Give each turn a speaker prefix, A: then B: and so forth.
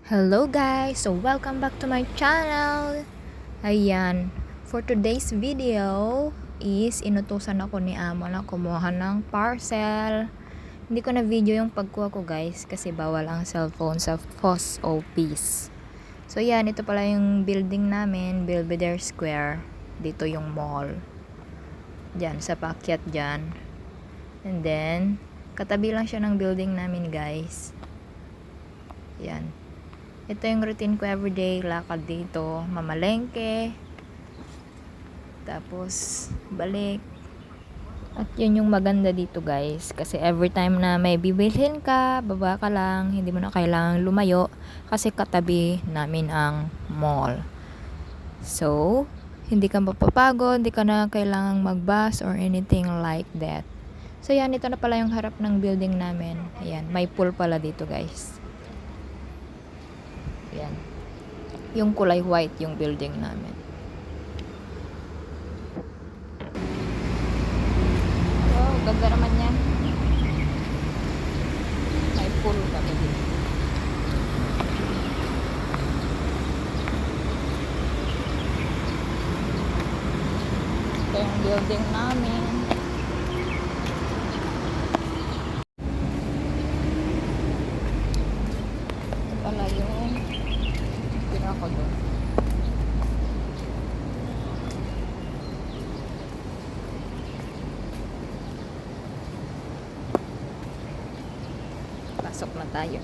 A: Hello guys! So welcome back to my channel! Ayan, for today's video is inutusan ako ni Amo na kumuha ng parcel. Hindi ko na video yung pagkuha ko guys kasi bawal ang cellphone sa post office. So yan, ito pala yung building namin, Belvedere Square. Dito yung mall. Diyan, sa paakyat dyan. And then, katabi lang siya ng building namin guys. Yan. Ito yung routine ko everyday, lakad dito, mamalengke, tapos balik. At yun yung maganda dito guys, kasi every time na may bibilhin ka, baba ka lang, hindi mo na kailangang lumayo, kasi katabi namin ang mall. So, hindi ka mapapagod, hindi ka na kailangang mag-bus or anything like that. So yan, ito na pala yung harap ng building namin. Ayan, may pool pala dito guys. Yan. Yung kulay white yung building namin. Wow, ganda naman yan. May pool kami dito. Ito yung building namin. Ito pala yung pinaka doon. Pasok na tayo.